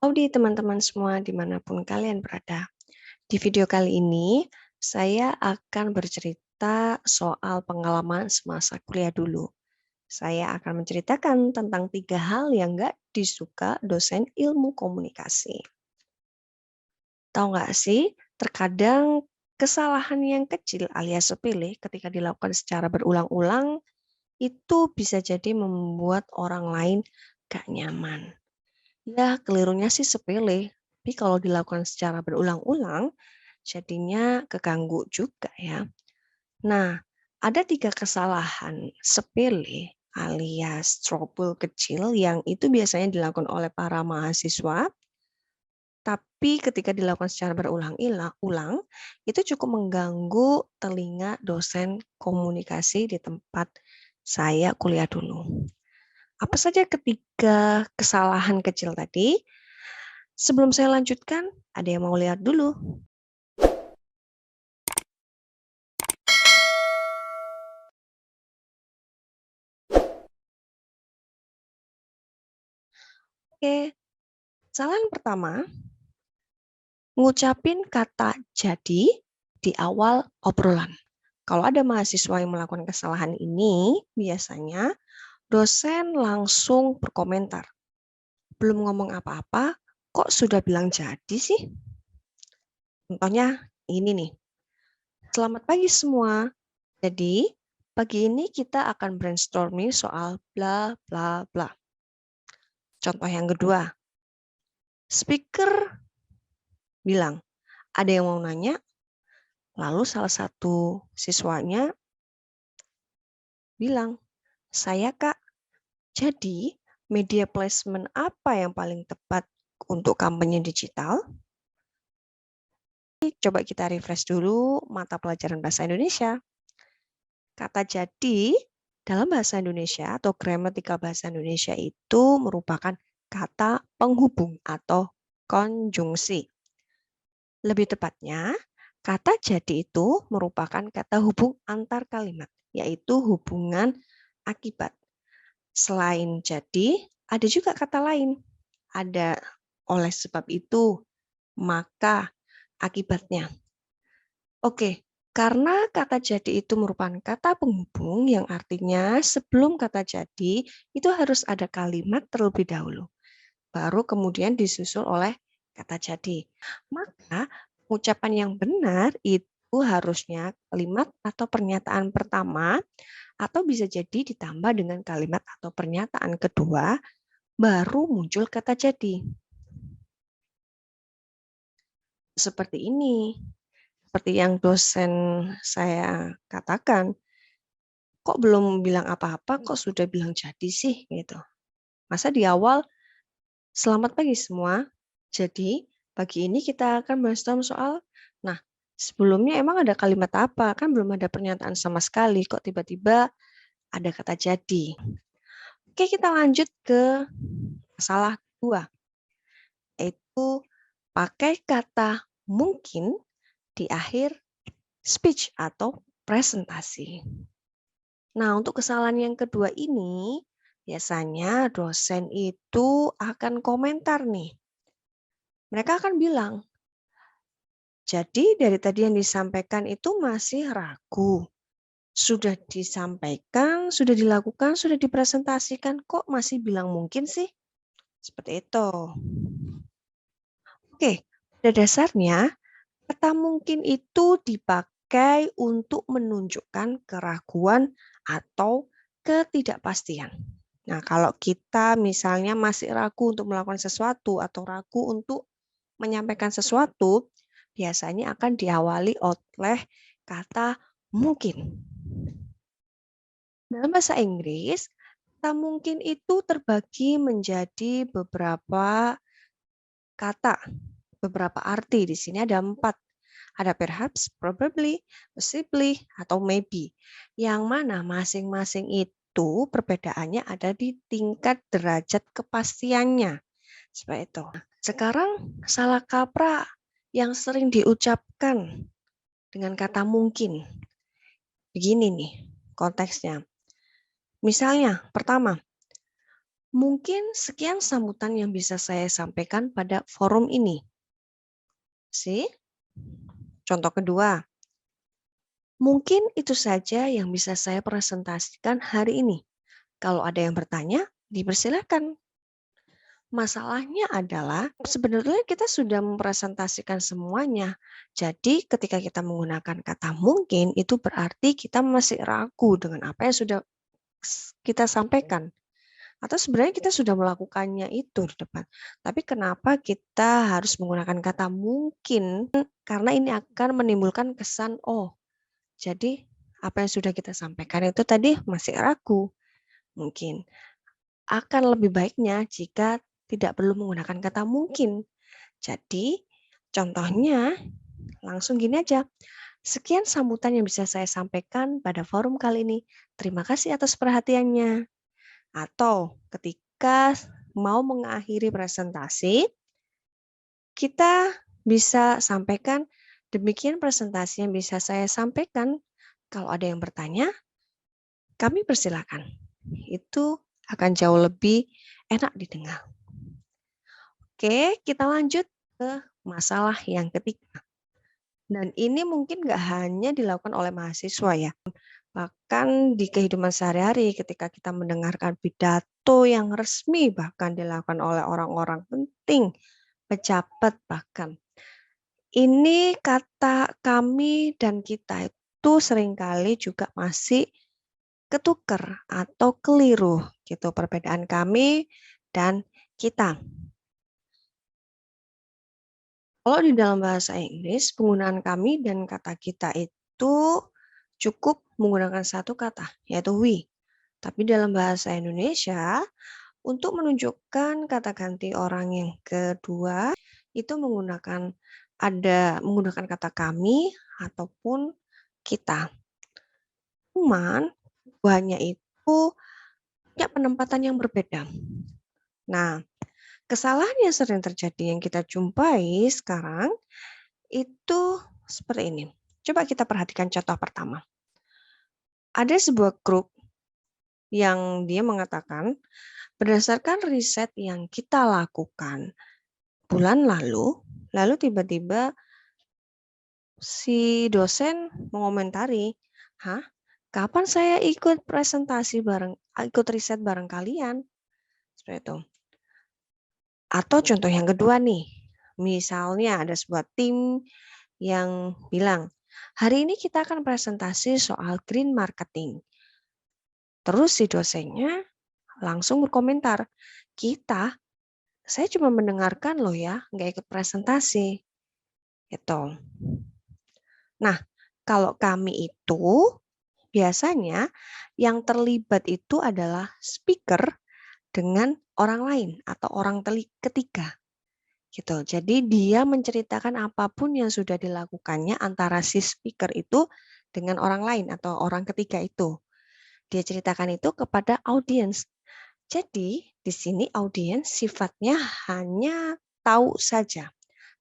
Howdy teman-teman semua dimanapun kalian berada. Di video kali ini, saya akan bercerita soal pengalaman semasa kuliah dulu. Saya akan menceritakan tentang 3 hal yang nggak disuka dosen ilmu komunikasi. Tahu nggak sih, terkadang kesalahan yang kecil alias sepele ketika dilakukan secara berulang-ulang, itu bisa jadi membuat orang lain gak nyaman. Ya, kelirunya sih sepele, tapi kalau dilakukan secara berulang-ulang, jadinya keganggu juga ya. Nah, ada 3 kesalahan sepele alias trouble kecil yang itu biasanya dilakukan oleh para mahasiswa, tapi ketika dilakukan secara berulang-ulang, itu cukup mengganggu telinga dosen komunikasi di tempat saya kuliah dulu. Apa saja ketiga kesalahan kecil tadi? Sebelum saya lanjutkan, ada yang mau lihat dulu? Oke, kesalahan pertama, ngucapin kata "jadi" di awal obrolan. Kalau ada mahasiswa yang melakukan kesalahan ini, biasanya dosen langsung berkomentar. Belum ngomong apa-apa, kok sudah bilang jadi sih? Contohnya ini nih, selamat pagi semua. Jadi, pagi ini kita akan brainstorming soal bla bla bla. Contoh yang kedua, speaker bilang, ada yang mau nanya, lalu salah satu siswanya bilang, saya Kak, jadi media placement apa yang paling tepat untuk kampanye digital? Coba kita refresh dulu mata pelajaran bahasa Indonesia. Kata jadi dalam bahasa Indonesia atau gramatikal bahasa Indonesia itu merupakan kata penghubung atau konjungsi. Lebih tepatnya, kata jadi itu merupakan kata hubung antar kalimat, yaitu hubungan akibat. Selain jadi, ada juga kata lain. Ada oleh sebab itu, maka, akibatnya. Oke, karena kata jadi itu merupakan kata penghubung yang artinya sebelum kata jadi, itu harus ada kalimat terlebih dahulu. Baru kemudian disusul oleh kata jadi. Maka ucapan yang benar itu harusnya kalimat atau pernyataan pertama atau bisa jadi ditambah dengan kalimat atau pernyataan kedua baru muncul kata jadi. Seperti ini. Seperti yang dosen saya katakan, kok belum bilang apa-apa kok sudah bilang jadi sih gitu. Masa di awal selamat pagi semua. Jadi, pagi ini kita akan brainstorm soal, nah, sebelumnya emang ada kalimat apa? Kan belum ada pernyataan sama sekali, kok tiba-tiba ada kata jadi. Oke, kita lanjut ke masalah kedua, yaitu pakai kata mungkin di akhir speech atau presentasi. Nah, untuk kesalahan yang kedua ini, biasanya dosen itu akan komentar nih. Mereka akan bilang, jadi dari tadi yang disampaikan itu masih ragu. Sudah disampaikan, sudah dilakukan, sudah dipresentasikan, kok masih bilang mungkin sih? Seperti itu. Oke, pada dasarnya kata mungkin itu dipakai untuk menunjukkan keraguan atau ketidakpastian. Nah, kalau kita misalnya masih ragu untuk melakukan sesuatu atau ragu untuk menyampaikan sesuatu, biasanya akan diawali oleh kata mungkin. Dalam bahasa Inggris, kata mungkin itu terbagi menjadi beberapa kata, beberapa arti. Di sini ada 4. Ada perhaps, probably, possibly, atau maybe. Yang mana masing-masing itu perbedaannya ada di tingkat derajat kepastiannya. Seperti itu. Sekarang salah kaprah yang sering diucapkan dengan kata mungkin. Begini nih konteksnya. Misalnya, pertama, Mungkin sekian sambutan yang bisa saya sampaikan pada forum ini. See? Contoh kedua, mungkin itu saja yang bisa saya presentasikan hari ini. Kalau ada yang bertanya, dipersilakan. Masalahnya adalah sebenarnya kita sudah mempresentasikan semuanya. Jadi ketika kita menggunakan kata mungkin itu berarti kita masih ragu dengan apa yang sudah kita sampaikan. Atau sebenarnya kita sudah melakukannya itu di depan. Tapi kenapa kita harus menggunakan kata mungkin? Karena ini akan menimbulkan kesan, oh, jadi apa yang sudah kita sampaikan itu tadi masih ragu. Mungkin akan lebih baiknya jika tidak perlu menggunakan kata mungkin. Jadi, contohnya langsung gini aja. Sekian sambutan yang bisa saya sampaikan pada forum kali ini. Terima kasih atas perhatiannya. Atau ketika mau mengakhiri presentasi, kita bisa sampaikan, demikian presentasi yang bisa saya sampaikan. Kalau ada yang bertanya, kami persilakan. Itu akan jauh lebih enak didengar. Oke, kita lanjut ke masalah yang ketiga. Dan ini mungkin nggak hanya dilakukan oleh mahasiswa ya, bahkan di kehidupan sehari-hari ketika kita mendengarkan pidato yang resmi bahkan dilakukan oleh orang-orang penting, pejabat bahkan. Ini kata kami dan kita itu seringkali juga masih ketuker atau keliru gitu perbedaan kami dan kita. Kalau di dalam bahasa Inggris, penggunaan kami dan kata kita itu cukup menggunakan satu kata, yaitu we. Tapi dalam bahasa Indonesia, untuk menunjukkan kata ganti orang yang kedua, itu menggunakan kata kami ataupun kita. Cuman, keduanya itu punya penempatan yang berbeda. Nah, kesalahan yang sering terjadi yang kita jumpai sekarang itu seperti ini. Coba kita perhatikan contoh pertama. Ada sebuah grup yang dia mengatakan, berdasarkan riset yang kita lakukan bulan lalu tiba-tiba si dosen mengomentari, "Hah? Kapan saya ikut ikut riset bareng kalian?" Seperti itu. Atau contoh yang kedua nih, misalnya ada sebuah tim yang bilang, hari ini kita akan presentasi soal green marketing. Terus si dosennya langsung berkomentar, saya cuma mendengarkan loh ya, nggak ikut presentasi. Gitu. Nah, kalau kami itu biasanya yang terlibat itu adalah speaker dengan orang lain atau orang ketiga. Gitu. Jadi dia menceritakan apapun yang sudah dilakukannya antara si speaker itu dengan orang lain atau orang ketiga itu. Dia ceritakan itu kepada audiens. Jadi di sini audiens sifatnya hanya tahu saja,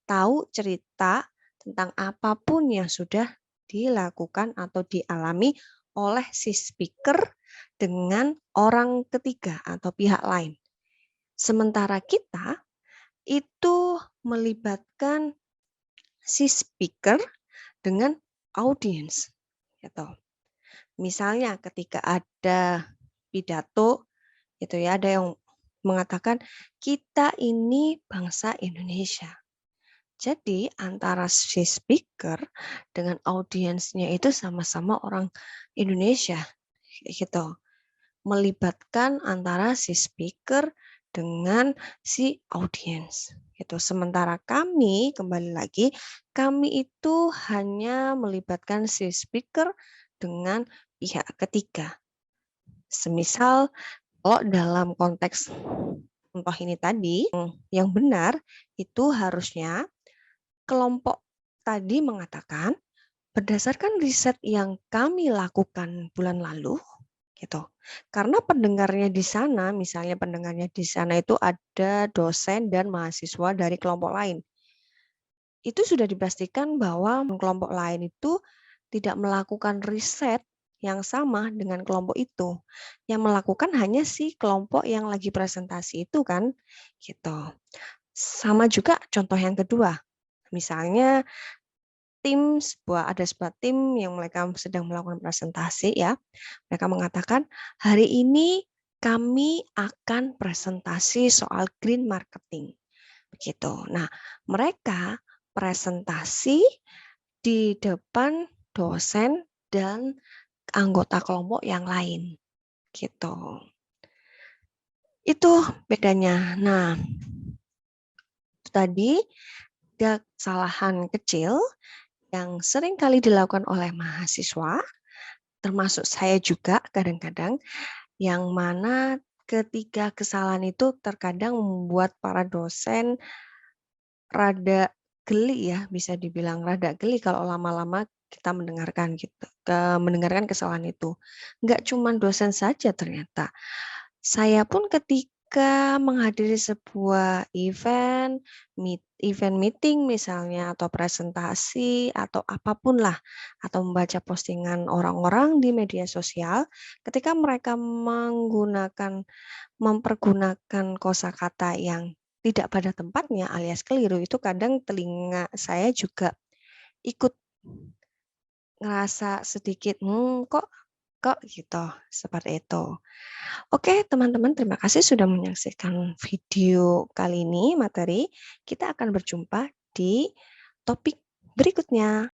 tahu cerita tentang apapun yang sudah dilakukan atau dialami oleh si speaker dengan orang ketiga atau pihak lain. Sementara kita itu melibatkan si speaker dengan audiens. Gitu. Misalnya ketika ada pidato, itu ya ada yang mengatakan kita ini bangsa Indonesia. Jadi antara si speaker dengan audiensnya itu sama-sama orang Indonesia, gitu. Melibatkan antara si speaker dengan si audiens. Gitu. Sementara kami, kembali lagi, kami itu hanya melibatkan si speaker dengan pihak ketiga. Semisal kalau dalam konteks contoh ini tadi, yang benar itu harusnya kelompok tadi mengatakan, berdasarkan riset yang kami lakukan bulan lalu, gitu. Karena pendengarnya di sana, misalnya pendengarnya di sana itu ada dosen dan mahasiswa dari kelompok lain. Itu sudah dipastikan bahwa kelompok lain itu tidak melakukan riset yang sama dengan kelompok itu. Yang melakukan hanya si kelompok yang lagi presentasi itu kan, gitu. Sama juga contoh yang kedua, misalnya ada sebuah tim yang mereka sedang melakukan presentasi ya. Mereka mengatakan, hari ini kami akan presentasi soal green marketing. Begitu. Nah, mereka presentasi di depan dosen dan anggota kelompok yang lain. Gitu. Itu bedanya. Nah, itu tadi ada kesalahan kecil yang sering kali dilakukan oleh mahasiswa, termasuk saya juga kadang-kadang, yang mana ketiga kesalahan itu terkadang membuat para dosen rada geli ya, bisa dibilang rada geli kalau lama-lama kita mendengarkan gitu, mendengarkan kesalahan itu. Nggak cuma dosen saja ternyata. Saya pun ketika menghadiri sebuah event meeting misalnya, atau presentasi, atau apapun lah, atau membaca postingan orang-orang di media sosial, ketika mereka mempergunakan kosakata yang tidak pada tempatnya alias keliru, itu kadang telinga saya juga ikut ngerasa sedikit, kok kok gitu, seperti itu. Oke, teman-teman, terima kasih sudah menyaksikan video kali ini, materi. Kita akan berjumpa di topik berikutnya.